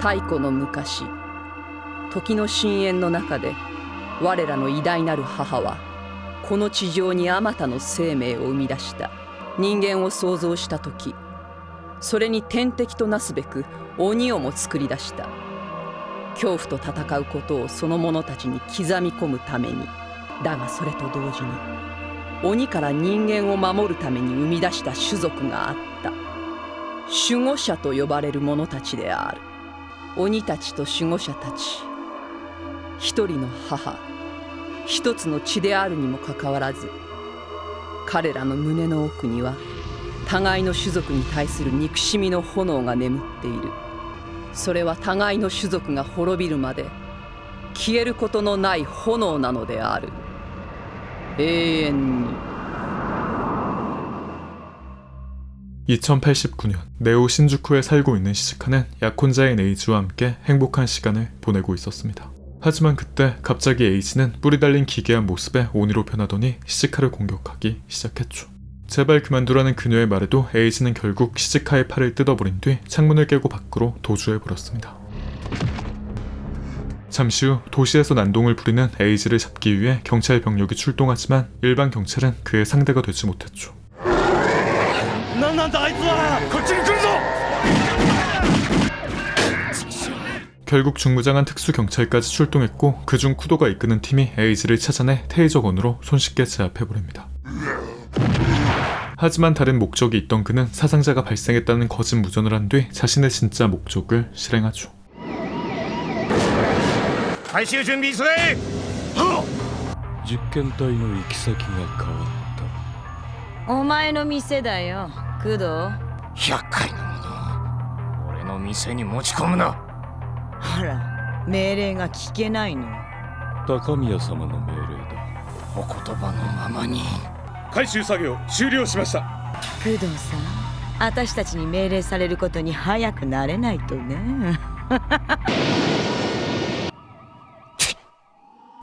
太古の昔、時の深淵の中で我らの偉大なる母はこの地上にあまたの生命を生み出した。人間を創造した時、それに天敵となすべく鬼をも作り出した。恐怖と戦うことをその者たちに刻み込むために。だがそれと同時に鬼から人間を守るために生み出した種族があった。守護者と呼ばれる者たちである。鬼たちと守護者たち、一人の母、一つの血であるにもかかわらず、彼らの胸の奥には互いの種族に対する憎しみの炎が眠っている。それは互いの種族が滅びるまで消えることのない炎なのである。永遠に。(2089년) 네오 신주쿠에 살고 있는 시즈카는 약혼자인 에이지와 함께 행복한 시간을 보내고 있었습니다. 하지만 그때 갑자기 에이지는 뿔이 달린 기괴한 모습에 오니로 변하더니 시즈카를 공격하기 시작했죠. 제발 그만두라는 그녀의 말에도 에이지는 결국 시즈카의 팔을 뜯어버린 뒤 창문을 깨고 밖으로 도주해버렸습니다. 잠시 후 도시에서 난동을 부리는 에이지를 잡기 위해 경찰 병력이 출동하지만 일반 경찰은 그의 상대가 되지 못했죠. 결국 중무장한 특수경찰까지 출동했고 그중 쿠도가 이끄는 팀이 에이지를 찾아내 테이저건으로 손쉽게 제압해버립니다. 하지만 다른 목적이 있던 그는 사상자가 발생했다는 거짓 무전을 한 뒤 자신의 진짜 목적을 실행하죠. 回収準備急げ。実験体の行き先が変わった。お前の店だよ、工藤。厄介なもの、俺の店に持ち込むな。あら、命令が聞けないの。高宮様の命令だ。お言葉のままに。回収作業終了しました。工藤さん、私たちに命令されることに早くなれないとね。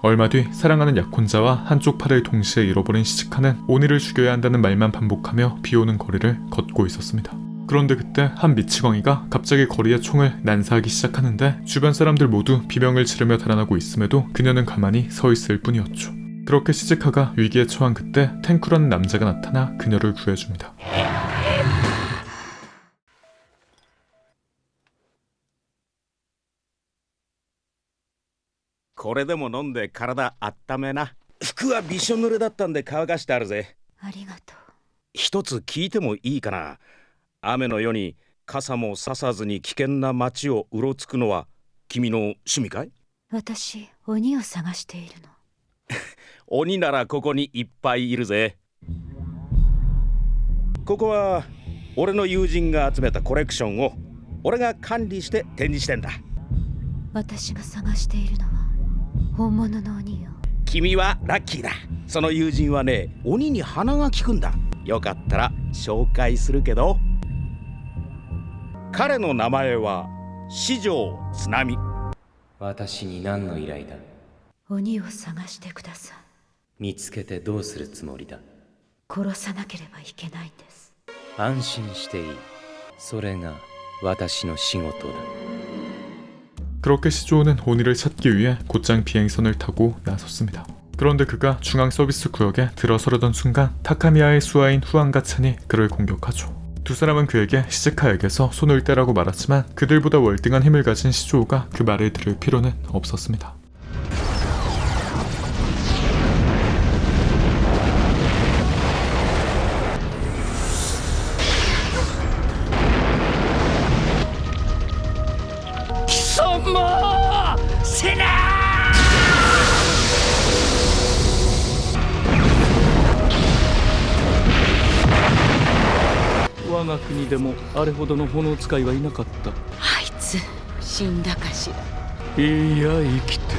얼마 뒤 사랑하는 약혼자와 한쪽 팔을 동시에 잃어버린 시즈카는 오니를 죽여야 한다는 말만 반복하며 비오는 거리를 걷고 있었습니다. 그런데 그때 한 미치광이가 갑자기 거리에 총을 난사하기 시작하는데 주변 사람들 모두 비명을 지르며 달아나고 있음에도 그녀는 가만히 서 있을 뿐이었죠. 그렇게 시즈카가 위기에 처한 그때 탱크라는 남자가 나타나 그녀를 구해줍니다. これでも飲んで体あっためな。服はびしょ濡れだったんで乾かしてあるぜ。ありがとう。一つ聞いてもいいかな。雨の夜に傘もささずに危険な街をうろつくのは君の趣味かい？私、鬼を探しているの。鬼ならここにいっぱいいるぜ。ここは俺の友人が集めたコレクションを俺が管理して展示してんだ。私が探しているのは本物の鬼よ。君はラッキーだ。その友人はね、鬼に鼻が利くんだ。よかったら紹介するけど、彼の名前は四条津波。私に何の依頼だ？鬼を探してください。見つけてどうするつもりだ？殺さなければいけないんです。安心していい。それが私の仕事だ。 그렇게 시조는 오니를 찾기 위해 곧장 비행선을 타고 나섰습니다. 그런데 그가 중앙 서비스 구역에 들어서려던 순간 타카미야의 수하인 후안가찬이 그를 공격하죠. 두 사람은 그에게 시즈카에게서 손을 떼라고 말하지만 그들보다 월등한 힘을 가진 시조가 그 말을 들을 필요는 없었습니다. 세나! 我が国でもあれほどの炎使いはいなかった。あいつ死んだかしら。いや生きて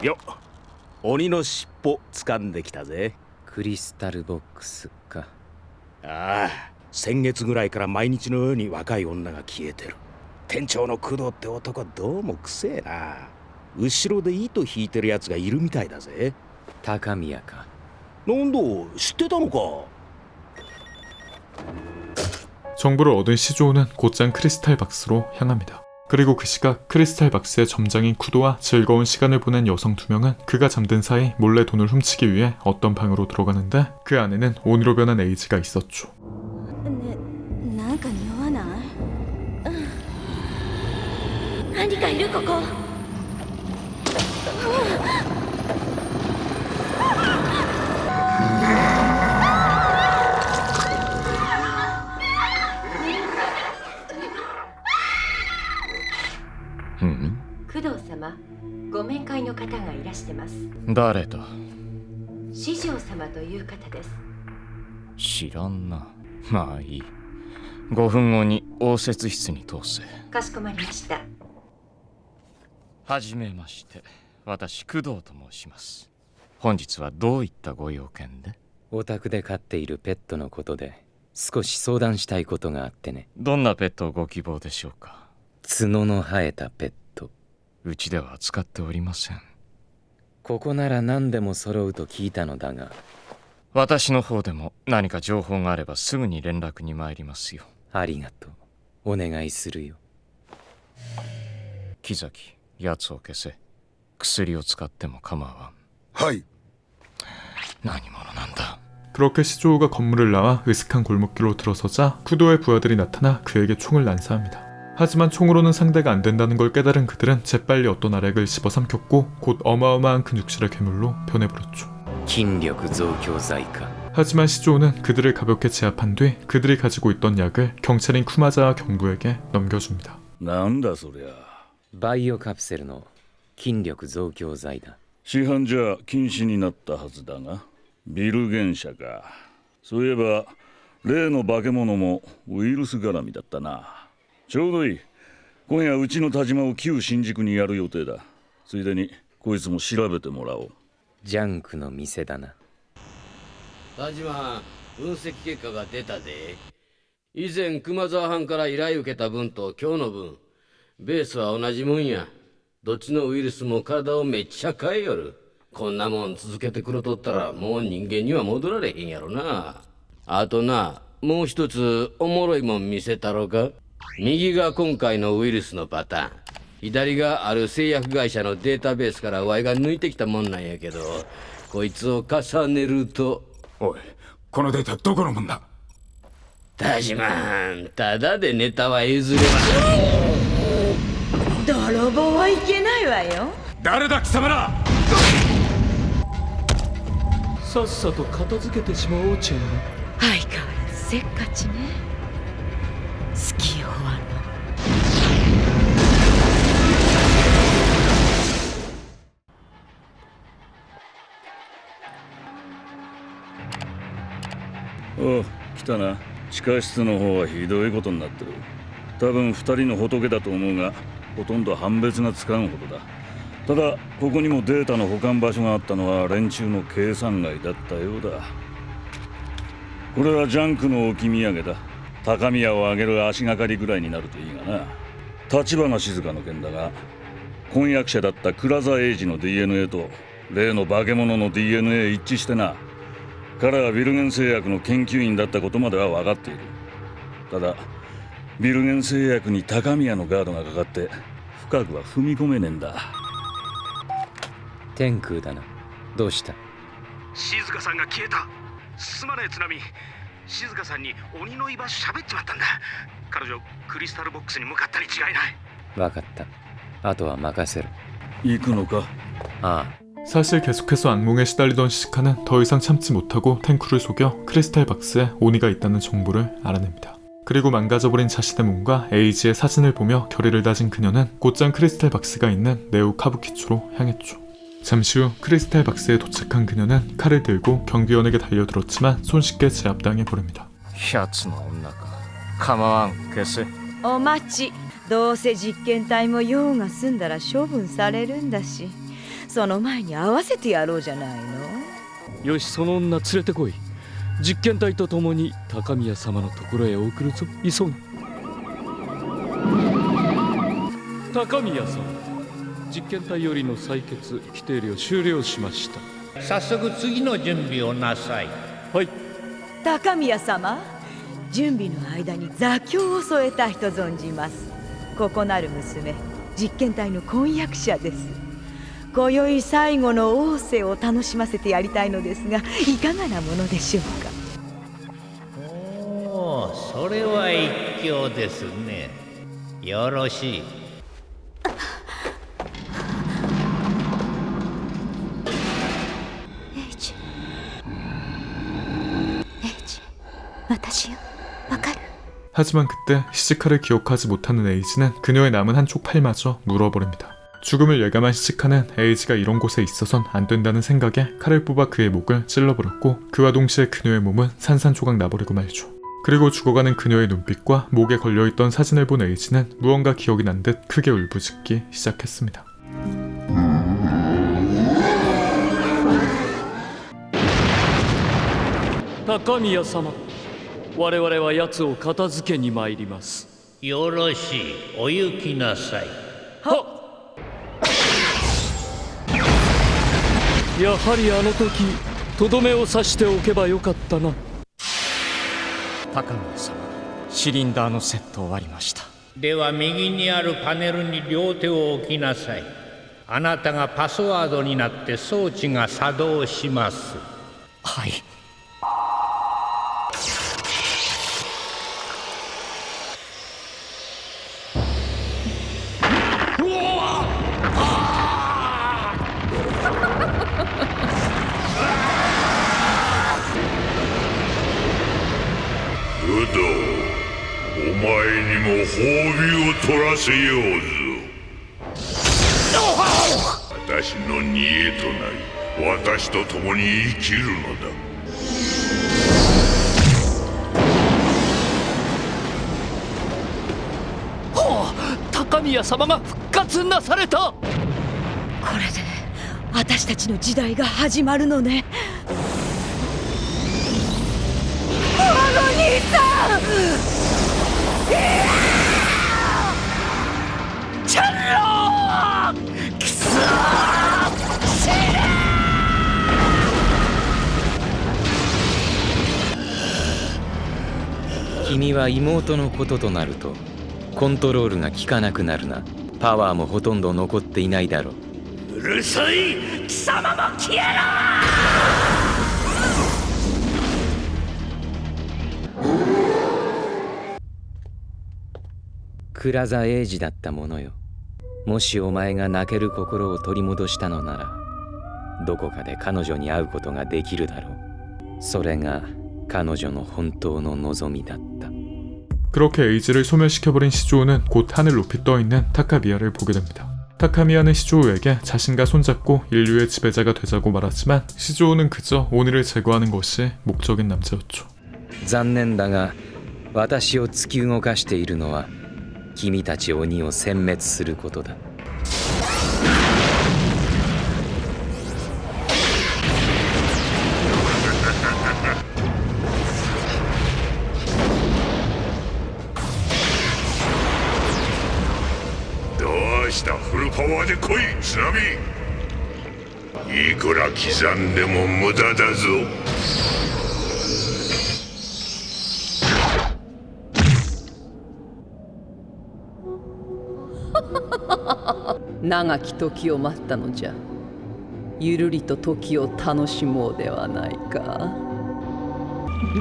るよ。鬼の尻尾掴んできたぜ。クリスタルボックスか。ああ、先月ぐらいから毎日のように若い女が消えてる。店長の工藤って男どうもくせえな。後ろで糸引いてるやつがいるみたいだぜ。高宮か。なんだ、知ってたのか。 정보를 얻은 시조우는 곧장 크리스탈 박스로 향합니다. 그리고 그 시각 크리스탈 박스의 점장인 쿠도와 즐거운 시간을 보낸 여성 2명은 그가 잠든 사이 몰래 돈을 훔치기 위해 어떤 방으로 들어가는데 그 안에는 오니로 변한 에이지가 있었죠. なんか匂わない？何かいるここ。工藤様、ご面会の方がいらしてます。誰だ？四条様という方です。知らんな。まあいい。5分後に応接室に通せ。かしこまりました。はじめまして。私、工藤と申します。本日はどういったご用件で？お宅で飼っているペットのことで少し相談したいことがあってね。どんなペットをご希望でしょうか？角の生えたペット。うちでは扱っておりません。ここなら何でも揃うと聞いたのだが。私の方でも何か情報があればすぐに連絡に参りますよ。ありがとう。お願いするよ。木崎、奴を消せ。薬を使っても構わん。はい。何者なんだ。 그렇게 시조우가 건물을 나와 으슥한 골목길로 들어서자 쿠도의 부하들이 나타나 그에게 총을 난사합니다. 하지만 총으로는 상대가 안 된다는 걸 깨달은 그들은 재빨리 어떤 아렉을 집어삼켰고 곧 어마어마한 근육질의 괴물로 변해버렸죠. 筋力増強剤か。 하지만 시조우는 그들을 가볍게 제압한 뒤 그들이 가지고 있던 약을 경찰인 쿠마자와 경부에게 넘겨줍니다. なんだそりゃ。バイオカプセルの筋力増強剤だ。市販じゃ禁止になったはずだが、ビル原社か。そういえば例の化け物もウイルス絡みだったな。ちょうどいい。今夜うちの田島を旧新宿にやる予定だ。ついでにこいつも調べてもらおう。ジャンクの店だな。田島、分析結果が出たで。以前熊沢藩から依頼受けた分と今日の分、ベースは同じもんや。どっちのウイルスも体をめっちゃ変えよる。こんなもん続けてくろとったらもう人間には戻られへんやろな。あとな、もう一つおもろいもん見せたろか。右が今回のウイルスのパターン。左がある製薬会社のデータベースからワイが抜いてきたもんなんやけど、こいつを重ねると。おい、このデータどこのもんだ。田島、ただでネタは譲れません。泥棒はいけないわよ。誰だ貴様ら。さっさと片付けてしまおうチェン。相変わらずせっかちね。好きよわの。おう、来たな。地下室の方はひどいことになってる。多分2人の仏だと思うが、ほとんど判別がつかんほどだ。ただここにもデータの保管場所があったのは連中の計算外だったようだ。これはジャンクの置き土産だ。高宮を上げる足がかりぐらいになるといいがな。立花静香の件だが、婚約者だった倉沢英二の DNA と例の化け物の DNA 一致してな。彼はビルゲン製薬の研究員だったことまでは分かっている。ただビルゲン製薬に高宮のガードがかかって深くは踏み込めねえんだ。天空だな。どうした？静香さんが消えた。すまねえ津波。静香さんに鬼の居場所喋っちまったんだ。彼女クリスタルボックスに向かったに違いない。分かった。あとは任せろ。行くのか？ああ。 사실 계속해서 악몽에 시달리던 시시카는 더 이상 참지 못하고 탱크를 속여 크리스탈 박스에 오니가 있다는 정보를 알아냅니다. 그리고 망가져버린 자신의 몸과 에이지의 사진을 보며 결의를 다진 그녀는 곧장 크리스탈 박스가 있는 네오 카부키초로 향했죠. 잠시 후 크리스탈 박스에 도착한 그녀는 칼을 들고 경비원에게 달려들었지만 손쉽게 제압당해버립니다. やつの女か。構わん、消せ。お待ち。どうせ実験体も用が済んだら処分されるんだし、その前に合わせてやろうじゃないの。よし、その女連れてこい。実験体と共に高宮様のところへ送るぞ。急ぐ。高宮様、実験体よりの採血規定量終了しました。早速次の準備をなさい。はい。高宮様、準備の間に座興を添えた人存じます。ここなる娘、実験体の婚約者です。今宵最後の逢瀬を楽しませてやりたいのですが、いかがなものでしょうか。おお、それは一興ですね。よろしい。私よ、わかる? 하지만 그때 시치카를 기억하지 못하는 에이지는 그녀의 남은 한쪽 팔마저 물어버립니다. 죽음을 예감한 시치카는 에이지가 이런 곳에 있어선 안 된다는 생각에 칼을 뽑아 그의 목을 찔러버렸고 그와 동시에 그녀의 몸은 산산조각 나버리고 말죠. 그리고 죽어가는 그녀의 눈빛과 목에 걸려있던 사진을 본 에이지는 무언가 기억이 난 듯 크게 울부짖기 시작했습니다. 타카미야様、我々は奴を片付けに参ります。よろしい、お行きなさい。はっ。やはりあの時とどめを刺しておけばよかったな。高宮様、シリンダーのセット終わりました。では右にあるパネルに両手を置きなさい。あなたがパスワードになって装置が作動します。はい。武道、お前にも褒美を取らせようぞ。私の煮えとなり、私と共に生きるのだ。ほう、高宮様が復活なされた。これで私たちの時代が始まるのね。兄さん、チャンロー、くそー、死ねー。君は妹のこととなるとコントロールが効かなくなるな。パワーもほとんど残っていないだろう。うるさい、貴様も消えろ。倉座英二だったものよ。もしお前が泣ける心を取り戻したのなら、どこかで彼女に会うことができるだろう。それが彼女の本当の望みだった。 그렇게 에이지를 소멸시켜버린 시조우는 곧 하늘 높이 떠있는 타카미야를 보게 됩니다. 타카미야는 시조우에게 자신과 손잡고 인류의 지배자가 되자고 말하지만 시조우는 그저 오니를 제거하는 것이 목적인 남자였죠. 残念だが、私を突き動かしているのは君たち鬼を殲滅することだ。どうした、フルパワーで来い、津波。いくら刻んでも無駄だぞ。長き時を待ったのじゃ。ゆるりと時を楽しもうではないか。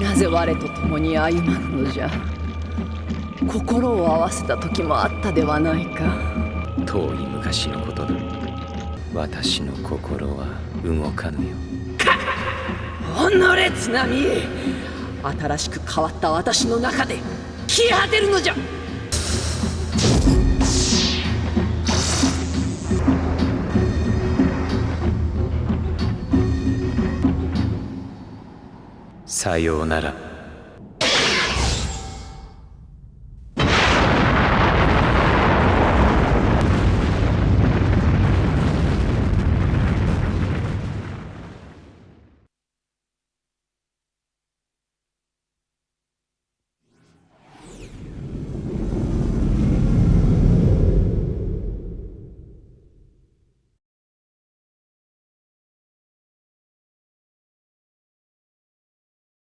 なぜ我と共に歩まぬのじゃ。心を合わせた時もあったではないか。遠い昔のことだ。私の心は動かぬよ。おのれ津波、新しく変わった私の中で消え果てるのじゃ。さようなら。